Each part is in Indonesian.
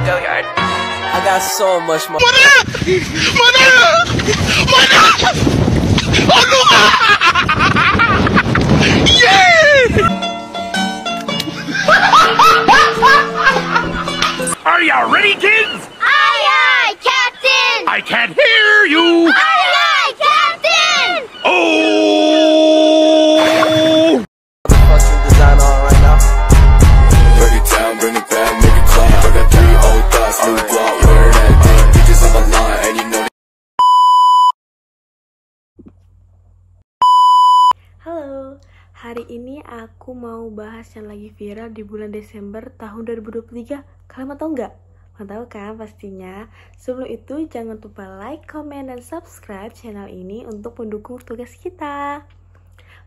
Go-Yard. I got so much more. Are you ready, kids? Aye, aye, Captain! I can't hear you! Aye, aye, Captain! Oh! Fucking design on right now. Break it down, bring it back, make it clap. I got 3 old thoughts, new block, wear that thing. Bitches on my line, and you know. Halo, hari ini aku mau bahas yang lagi viral di bulan Desember tahun 2023. Kalian mau tahu nggak? Mau tahu kan pastinya? Sebelum itu jangan lupa like, comment, dan subscribe channel ini untuk mendukung tugas kita.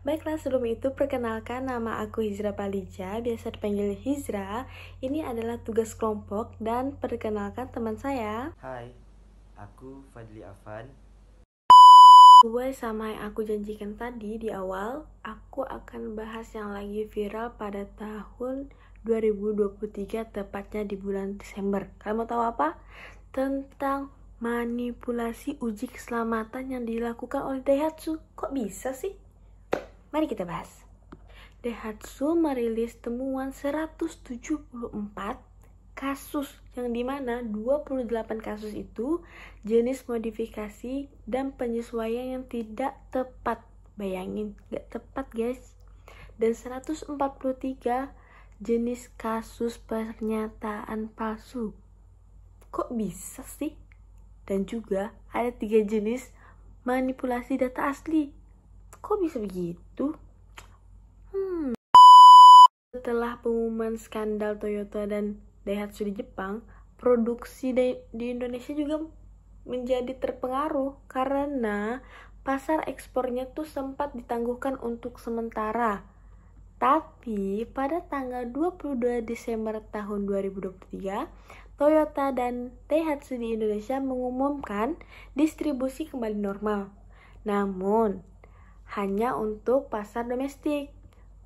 Baiklah, sebelum itu perkenalkan, nama aku Hizra Palija, biasa dipanggil Hizra. Ini adalah tugas kelompok dan perkenalkan teman saya. Hai, aku Fadli Afan. Sesuai sama yang aku janjikan tadi di awal, aku akan bahas yang lagi viral pada tahun 2023, tepatnya di bulan Desember. Kalian mau tahu apa? Tentang manipulasi uji keselamatan yang dilakukan oleh Daihatsu. Kok bisa sih? Mari kita bahas. Daihatsu merilis temuan 174 kasus, yang dimana 28 kasus itu jenis modifikasi dan penyesuaian yang tidak tepat. Bayangin, gak tepat guys. Dan 143 jenis kasus pernyataan palsu. Kok bisa sih? Dan juga ada 3 jenis manipulasi data asli. Kok bisa begitu? Setelah pengumuman skandal Toyota dan Daihatsu di Jepang, produksi di Indonesia juga menjadi terpengaruh karena pasar ekspornya tuh sempat ditangguhkan untuk sementara. Tapi pada tanggal 22 Desember tahun 2023, Toyota dan Daihatsu di Indonesia mengumumkan distribusi kembali normal. Namun, hanya untuk pasar domestik.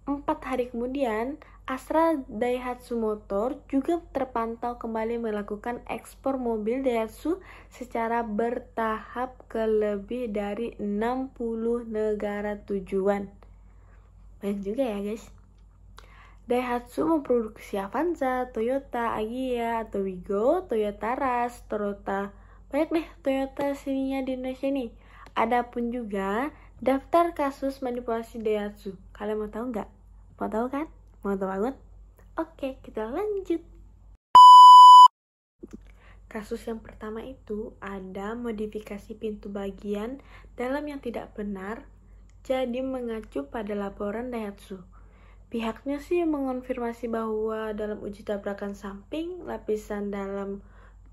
4 hari kemudian, Astra Daihatsu Motor juga terpantau kembali melakukan ekspor mobil Daihatsu secara bertahap ke lebih dari 60 negara tujuan. Banyak juga ya guys. Daihatsu memproduksi Avanza, Toyota Agya atau Wigo, Toyota Rush, Toyota, banyak deh Toyota sininya di Indonesia nih. Adapun juga daftar kasus manipulasi Daihatsu. Kalian mau tahu nggak? Mau tahu kan? Mau tahu banget? Oke, kita lanjut. Kasus yang pertama itu ada modifikasi pintu bagian dalam yang tidak benar, jadi mengacu pada laporan Daihatsu. Pihaknya sih mengonfirmasi bahwa dalam uji tabrakan samping, lapisan dalam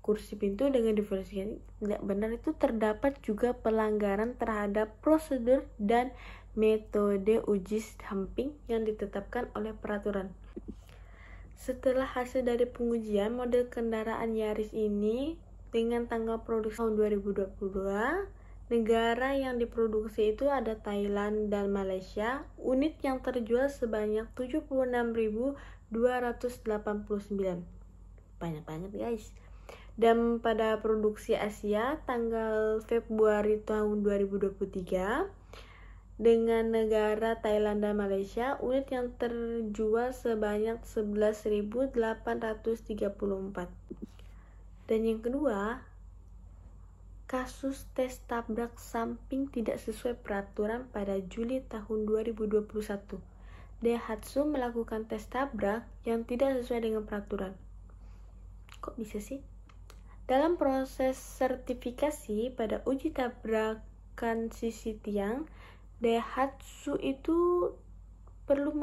kursi pintu dengan diversikan tidak benar itu terdapat juga pelanggaran terhadap prosedur dan metode uji samping yang ditetapkan oleh peraturan. Setelah hasil dari pengujian, model kendaraan Yaris ini dengan tanggal produksi tahun 2022, negara yang diproduksi itu ada Thailand dan Malaysia. Unit yang terjual sebanyak 76.289. Banyak-banyak guys. Dan pada produksi Asia tanggal Februari tahun 2023 dengan negara Thailand dan Malaysia, unit yang terjual sebanyak 11.834. Dan yang kedua, kasus tes tabrak samping tidak sesuai peraturan pada Juli tahun 2021. Daihatsu melakukan tes tabrak yang tidak sesuai dengan peraturan. Kok bisa sih? Dalam proses sertifikasi pada uji tabrakan sisi tiang, Daihatsu itu perlu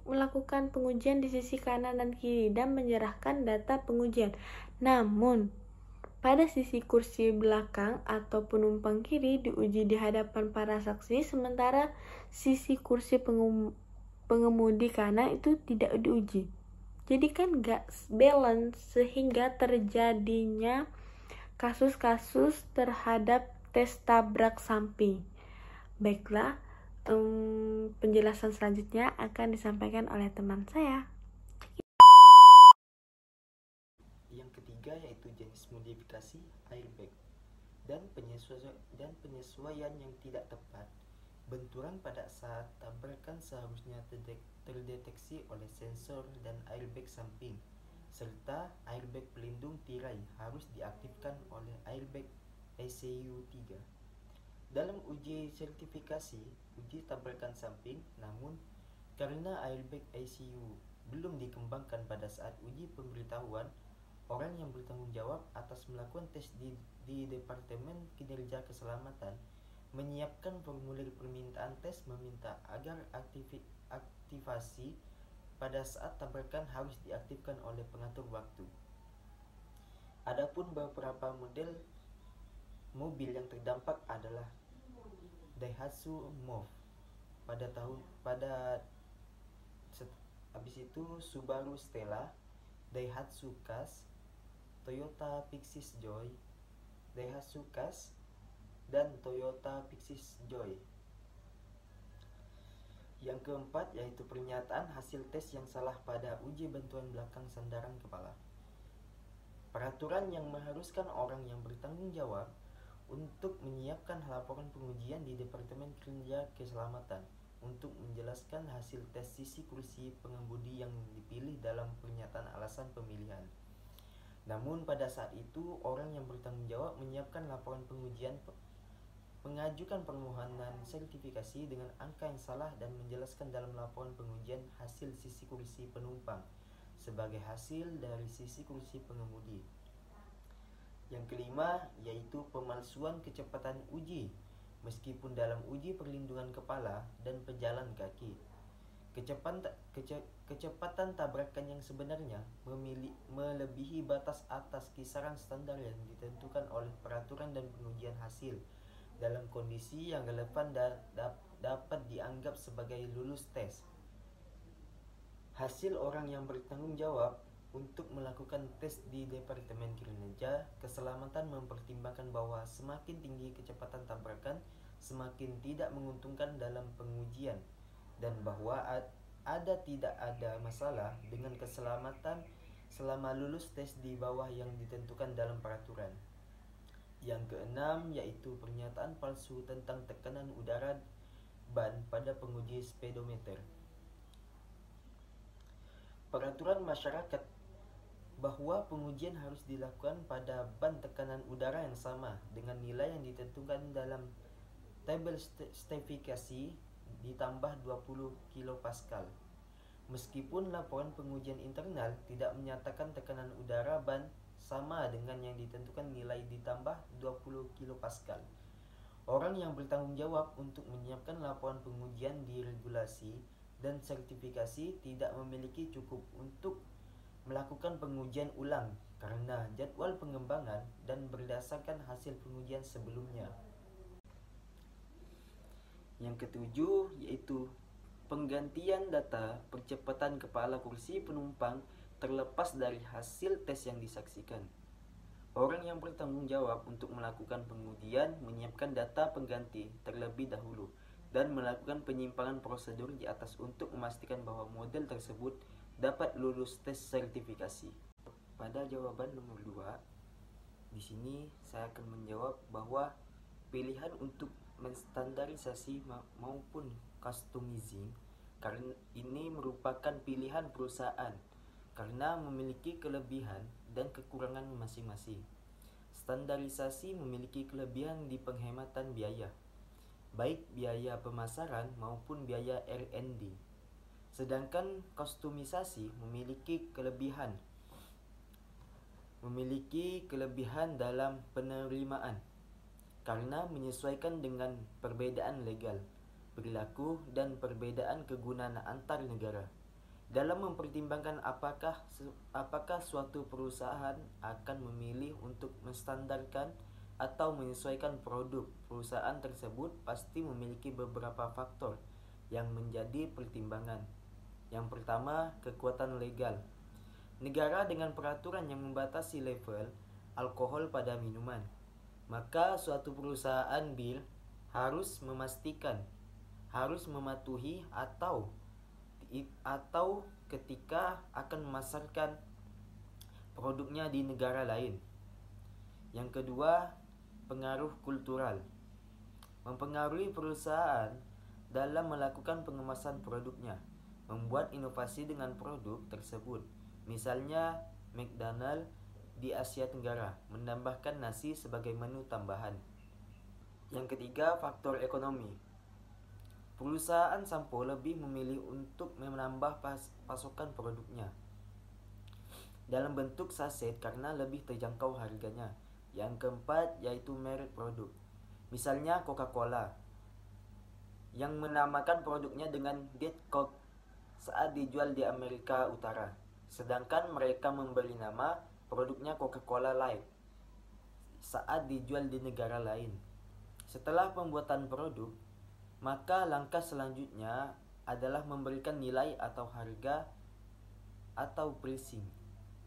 melakukan pengujian di sisi kanan dan kiri dan menyerahkan data pengujian. Namun, pada sisi kursi belakang atau penumpang kiri diuji di hadapan para saksi, sementara sisi kursi pengemudi kanan itu tidak diuji. Jadi kan gak balance sehingga terjadinya kasus-kasus terhadap tes tabrak samping. Baiklah, penjelasan selanjutnya akan disampaikan oleh teman saya. Yang ketiga ketiga yaitu jenis modifikasi airbag dan penyesuaian yang tidak tepat. Benturan pada saat tabrakan seharusnya terdeteksi oleh sensor dan airbag samping, serta airbag pelindung tirai harus diaktifkan oleh airbag ECU 3. Dalam uji sertifikasi, uji tabrakan samping, namun karena airbag ECU belum dikembangkan pada saat uji pemberitahuan, orang yang bertanggung jawab atas melakukan tes di Departemen Kinerja Keselamatan menyiapkan formulir permintaan tes meminta agar aktivasi pada saat tabrakan harus diaktifkan oleh pengatur waktu. Adapun beberapa model mobil yang terdampak adalah Daihatsu Move habis itu Subaru Stella, Daihatsu Kaz, Toyota Pixis Joy, Daihatsu Kaz, dan Toyota Pixis Joy. Yang keempat yaitu pernyataan hasil tes yang salah pada uji bantuan belakang sandaran kepala. Peraturan yang mengharuskan orang yang bertanggung jawab untuk menyiapkan laporan pengujian di Departemen Kinerja Keselamatan untuk menjelaskan hasil tes sisi kursi pengemudi yang dipilih dalam pernyataan alasan pemilihan. Namun pada saat itu orang yang bertanggung jawab menyiapkan laporan pengujian mengajukan permohonan sertifikasi dengan angka yang salah dan menjelaskan dalam laporan pengujian hasil sisi kursi penumpang sebagai hasil dari sisi kursi pengemudi. Yang kelima yaitu pemalsuan kecepatan uji meskipun dalam uji perlindungan kepala dan pejalan kaki. Kecepatan tabrakan yang sebenarnya melebihi batas atas kisaran standar yang ditentukan oleh peraturan dan pengujian hasil dalam kondisi yang relevan dapat dianggap sebagai lulus tes. Hasil orang yang bertanggung jawab untuk melakukan tes di Departemen Kinerja Keselamatan mempertimbangkan bahwa semakin tinggi kecepatan tabrakan, semakin tidak menguntungkan dalam pengujian, dan bahwa tidak ada masalah dengan keselamatan selama lulus tes di bawah yang ditentukan dalam peraturan. Yang keenam yaitu pernyataan palsu tentang tekanan udara ban pada penguji speedometer. Peraturan masyarakat bahwa pengujian harus dilakukan pada ban tekanan udara yang sama dengan nilai yang ditentukan dalam tabel spesifikasi ditambah 20 kPa. Meskipun laporan pengujian internal tidak menyatakan tekanan udara ban sama dengan yang ditentukan nilai ditambah 20 kPa. Orang yang bertanggung jawab untuk menyiapkan laporan pengujian di regulasi dan sertifikasi tidak memiliki cukup untuk melakukan pengujian ulang karena jadwal pengembangan dan berdasarkan hasil pengujian sebelumnya. Yang ketujuh yaitu penggantian data percepatan kepala kursi penumpang terlepas dari hasil tes yang disaksikan. Orang yang bertanggung jawab untuk melakukan pengujian menyiapkan data pengganti terlebih dahulu dan melakukan penyimpangan prosedur di atas untuk memastikan bahwa model tersebut dapat lulus tes sertifikasi. Pada jawaban nomor 2, di sini saya akan menjawab bahwa pilihan untuk menstandarisasi maupun customizing karena ini merupakan pilihan perusahaan karena memiliki kelebihan dan kekurangan masing-masing. Standarisasi memiliki kelebihan di penghematan biaya, baik biaya pemasaran maupun biaya R&D. Sedangkan kustomisasi memiliki kelebihan dalam penerimaan karena menyesuaikan dengan perbedaan legal, perilaku dan perbedaan kegunaan antar negara. Dalam mempertimbangkan apakah suatu perusahaan akan memilih untuk menstandarkan atau menyesuaikan produk, perusahaan tersebut pasti memiliki beberapa faktor yang menjadi pertimbangan. Yang pertama, kekuatan legal. Negara dengan peraturan yang membatasi level alkohol pada minuman, maka suatu perusahaan bir harus mematuhi atau ketika akan memasarkan produknya di negara lain. Yang kedua, pengaruh kultural. Mempengaruhi perusahaan dalam melakukan pengemasan produknya, membuat inovasi dengan produk tersebut. Misalnya, McDonald di Asia Tenggara menambahkan nasi sebagai menu tambahan. Yang ketiga, faktor ekonomi. Perusahaan sampo lebih memilih untuk menambah pasokan produknya dalam bentuk saset karena lebih terjangkau harganya. Yang keempat yaitu merek produk. Misalnya Coca-Cola yang menamakan produknya dengan Diet Coke saat dijual di Amerika Utara, sedangkan mereka memberi nama produknya Coca-Cola Light saat dijual di negara lain. Setelah pembuatan produk, maka langkah selanjutnya adalah memberikan nilai atau harga atau pricing.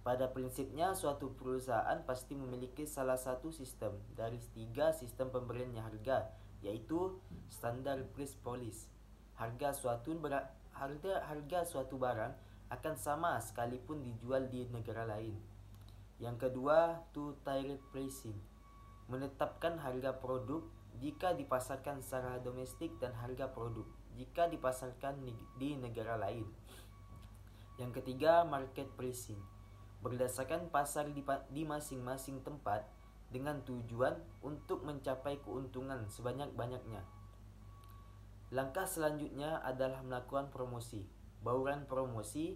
Pada prinsipnya, suatu perusahaan pasti memiliki salah satu sistem dari 3 sistem pemberian harga, yaitu standar price policy. Harga suatu barang akan sama sekalipun dijual di negara lain. Yang kedua, two-tier pricing. Menetapkan harga produk jika dipasarkan secara domestik dan harga produk jika dipasarkan di negara lain. Yang ketiga, market pricing. Berdasarkan pasar di masing-masing tempat dengan tujuan untuk mencapai keuntungan sebanyak-banyaknya. Langkah selanjutnya adalah melakukan promosi. Bauran promosi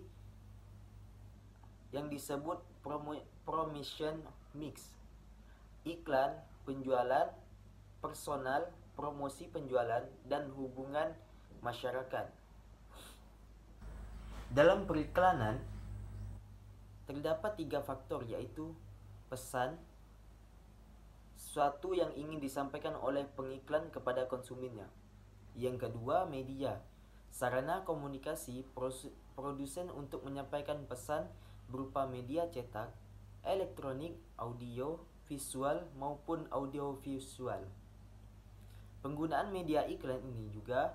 yang disebut promotion mix. Iklan, penjualan, personal, promosi penjualan, dan hubungan masyarakat. Dalam periklanan, terdapat 3 faktor, yaitu pesan, sesuatu yang ingin disampaikan oleh pengiklan kepada konsumennya. Yang kedua, media, sarana komunikasi produsen untuk menyampaikan pesan berupa media cetak, elektronik, audio, visual maupun audiovisual. Penggunaan media iklan ini juga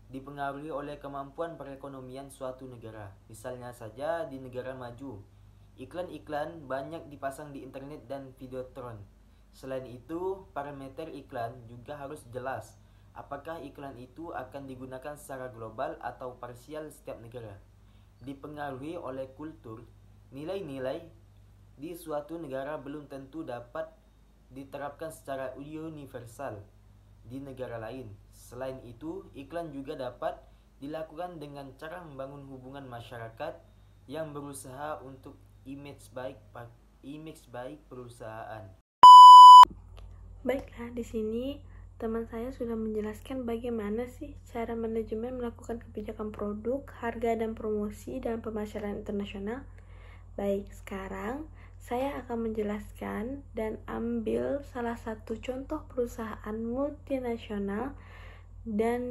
dipengaruhi oleh kemampuan perekonomian suatu negara. Misalnya saja di negara maju, iklan-iklan banyak dipasang di internet dan videotron. Selain itu, parameter iklan juga harus jelas. Apakah iklan itu akan digunakan secara global atau parsial setiap negara. Dipengaruhi oleh kultur, nilai-nilai di suatu negara belum tentu dapat diterapkan secara universal di negara lain. Selain itu, iklan juga dapat dilakukan dengan cara membangun hubungan masyarakat yang berusaha untuk image baik perusahaan. Baiklah, di sini teman saya sudah menjelaskan bagaimana sih cara manajemen melakukan kebijakan produk, harga, dan promosi dalam pemasaran internasional. Baik, sekarang saya akan menjelaskan dan ambil salah satu contoh perusahaan multinasional dan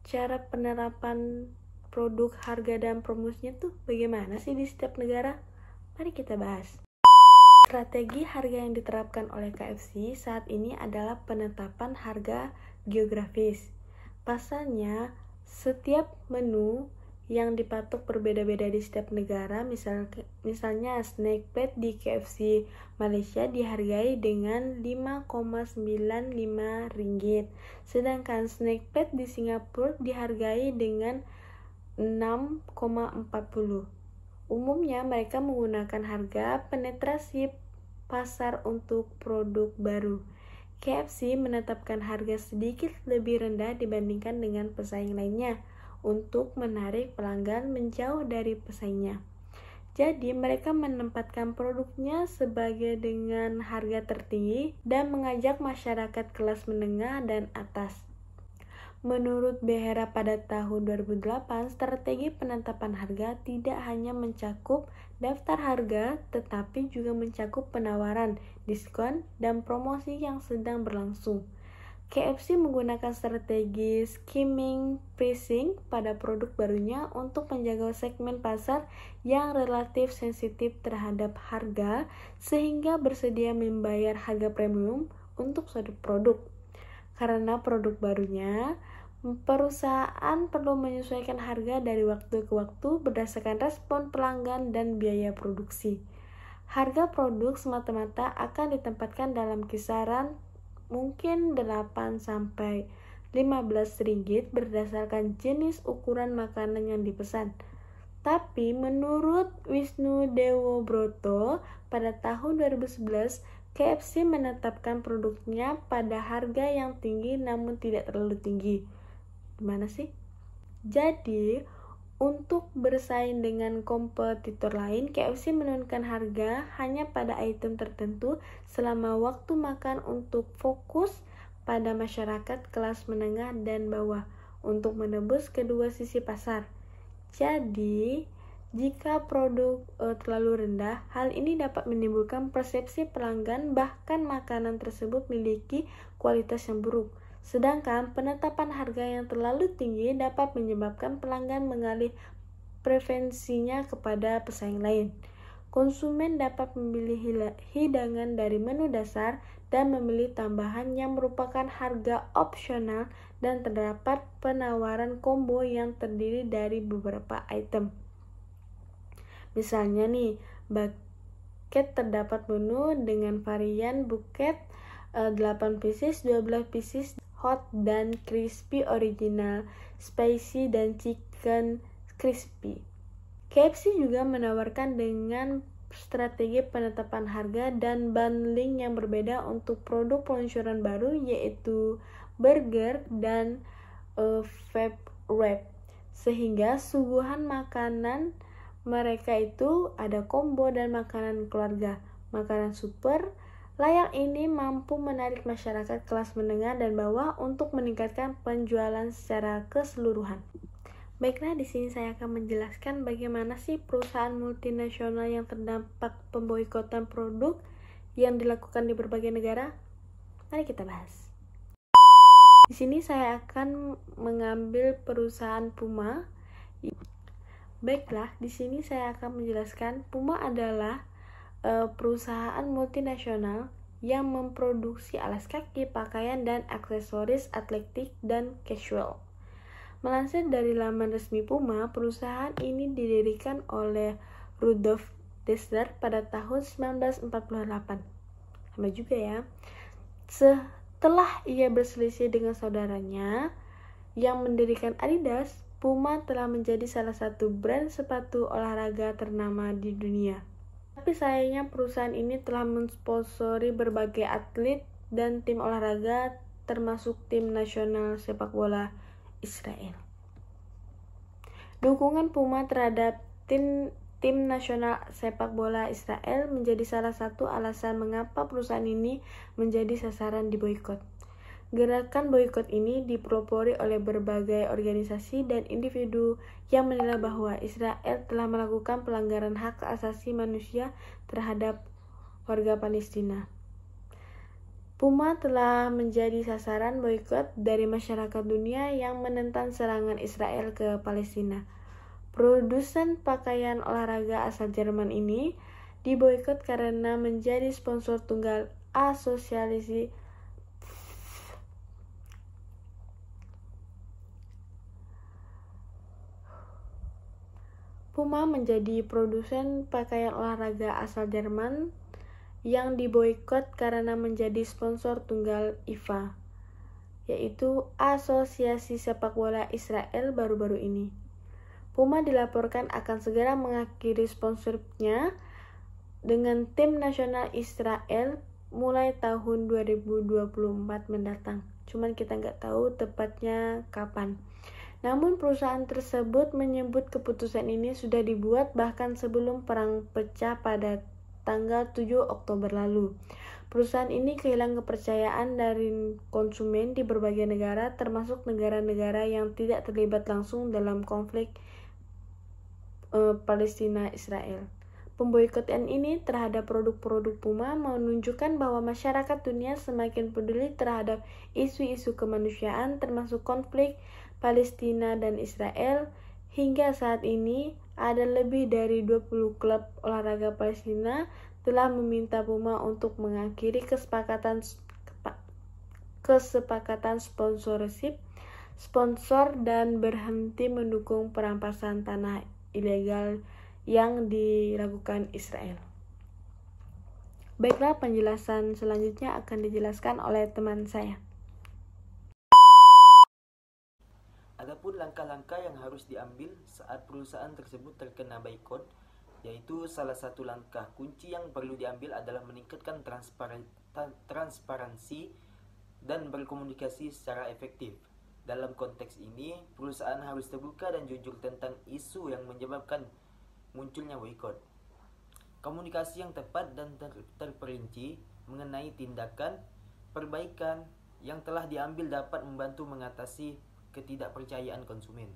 cara penerapan produk, harga, dan promosinya tuh bagaimana sih di setiap negara. Mari kita bahas. Strategi harga yang diterapkan oleh KFC saat ini adalah penetapan harga geografis. Pasalnya, setiap menu yang dipatok berbeda-beda di setiap negara. Misalnya snack plate di KFC Malaysia dihargai dengan 5,95 ringgit, sedangkan snack plate di Singapura dihargai dengan 6,40. Umumnya mereka menggunakan harga penetrasi pasar untuk produk baru. KFC menetapkan harga sedikit lebih rendah dibandingkan dengan pesaing lainnya untuk menarik pelanggan menjauh dari pesaingnya. Jadi mereka menempatkan produknya sebagai dengan harga tertinggi dan mengajak masyarakat kelas menengah dan atas. Menurut Behera pada tahun 2008, strategi penetapan harga tidak hanya mencakup daftar harga, tetapi juga mencakup penawaran, diskon, dan promosi yang sedang berlangsung. KFC menggunakan strategi skimming pricing pada produk barunya untuk menjaga segmen pasar yang relatif sensitif terhadap harga, sehingga bersedia membayar harga premium untuk suatu produk. Karena produk barunya, perusahaan perlu menyesuaikan harga dari waktu ke waktu berdasarkan respon pelanggan dan biaya produksi. harga produk semata-mata akan ditempatkan dalam kisaran mungkin 8 sampai 15 ringgit berdasarkan jenis ukuran makanan yang dipesan. Tapi menurut Wisnu Dewo Broto, pada tahun 2011 KFC menetapkan produknya pada harga yang tinggi namun tidak terlalu tinggi. Gimana sih? Jadi, untuk bersaing dengan kompetitor lain, KFC menurunkan harga hanya pada item tertentu selama waktu makan untuk fokus pada masyarakat kelas menengah dan bawah untuk menembus kedua sisi pasar. Jadi, jika produk terlalu rendah, hal ini dapat menimbulkan persepsi pelanggan bahkan makanan tersebut memiliki kualitas yang buruk. Sedangkan penetapan harga yang terlalu tinggi dapat menyebabkan pelanggan mengalih preferensinya kepada pesaing lain. Konsumen dapat memilih hidangan dari menu dasar dan memilih tambahan yang merupakan harga opsional dan terdapat penawaran combo yang terdiri dari beberapa item. Misalnya nih, bucket terdapat menu dengan varian bucket 8 pieces, 12 pieces, hot dan crispy original, spicy dan chicken crispy. KFC juga menawarkan dengan strategi penetapan harga dan bundling yang berbeda untuk produk peluncuran baru yaitu burger dan vape wrap, sehingga suguhan makanan mereka itu ada combo dan makanan keluarga, makanan super. Layak ini mampu menarik masyarakat kelas menengah dan bawah untuk meningkatkan penjualan secara keseluruhan. Baiklah, di sini saya akan menjelaskan bagaimana sih perusahaan multinasional yang terdampak pemboikotan produk yang dilakukan di berbagai negara. Mari kita bahas. Di sini saya akan mengambil perusahaan Puma. Baiklah, di sini saya akan menjelaskan Puma adalah perusahaan multinasional yang memproduksi alas kaki, pakaian, dan aksesoris atletik dan casual. Melansir dari laman resmi Puma, perusahaan ini didirikan oleh Rudolf Dassler pada tahun 1948. Sama juga ya. Setelah ia berselisih dengan saudaranya yang mendirikan Adidas, Puma telah menjadi salah satu brand sepatu olahraga ternama di dunia. Tapi sayangnya perusahaan ini telah mensponsori berbagai atlet dan tim olahraga termasuk tim nasional sepak bola Israel. Dukungan Puma terhadap tim nasional sepak bola Israel menjadi salah satu alasan mengapa perusahaan ini menjadi sasaran diboikot. Gerakan boikot ini dipelopori oleh berbagai organisasi dan individu yang menilai bahwa Israel telah melakukan pelanggaran hak asasi manusia terhadap warga Palestina. Puma telah menjadi sasaran boikot dari masyarakat dunia yang menentang serangan Israel ke Palestina. Produsen pakaian olahraga asal Jerman ini diboikot karena menjadi sponsor tunggal asosiasi Puma menjadi produsen pakaian olahraga asal Jerman yang diboikot karena menjadi sponsor tunggal IFA, yaitu Asosiasi Sepak Bola Israel baru-baru ini. Puma dilaporkan akan segera mengakhiri sponsornya dengan tim nasional Israel mulai tahun 2024 mendatang. Cuman kita nggak tahu tepatnya kapan. Namun perusahaan tersebut menyebut keputusan ini sudah dibuat bahkan sebelum perang pecah pada tanggal 7 Oktober lalu. Perusahaan ini kehilangan kepercayaan dari konsumen di berbagai negara, termasuk negara-negara yang tidak terlibat langsung dalam konflik Palestina-Israel. Pemboikotan ini terhadap produk-produk Puma menunjukkan bahwa masyarakat dunia semakin peduli terhadap isu-isu kemanusiaan, termasuk konflik Palestina dan Israel. Hingga saat ini, ada lebih dari 20 klub olahraga Palestina telah meminta Puma untuk mengakhiri kesepakatan sponsor dan berhenti mendukung perampasan tanah ilegal yang dilakukan Israel. Baiklah, penjelasan selanjutnya akan dijelaskan oleh teman saya. Adapun langkah-langkah yang harus diambil saat perusahaan tersebut terkena boikot, yaitu salah satu langkah kunci yang perlu diambil adalah meningkatkan transparansi dan berkomunikasi secara efektif. Dalam konteks ini, perusahaan harus terbuka dan jujur tentang isu yang menyebabkan munculnya boikot. Komunikasi yang tepat dan terperinci mengenai tindakan perbaikan yang telah diambil dapat membantu mengatasi ketidakpercayaan konsumen.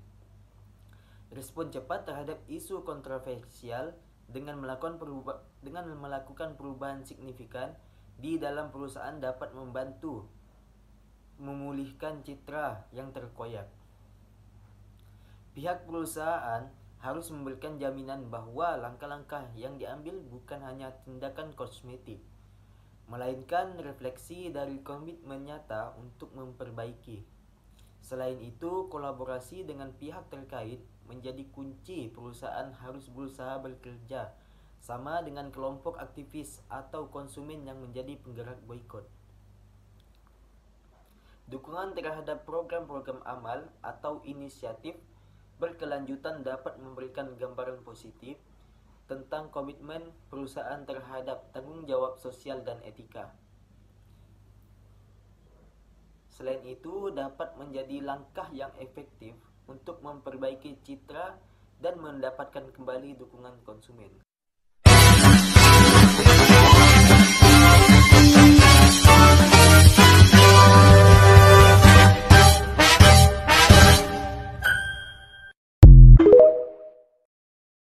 Respon cepat terhadap isu kontroversial dengan melakukan perubahan signifikan di dalam perusahaan dapat membantu memulihkan citra yang terkoyak. Pihak perusahaan harus memberikan jaminan bahwa langkah-langkah yang diambil bukan hanya tindakan kosmetik, melainkan refleksi dari komitmen nyata untuk memperbaiki. Selain itu, kolaborasi dengan pihak terkait menjadi kunci. Perusahaan harus berusaha bekerja sama dengan kelompok aktivis atau konsumen yang menjadi penggerak boikot. Dukungan terhadap program-program amal atau inisiatif berkelanjutan dapat memberikan gambaran positif tentang komitmen perusahaan terhadap tanggung jawab sosial dan etika. Selain itu, dapat menjadi langkah yang efektif untuk memperbaiki citra dan mendapatkan kembali dukungan konsumen.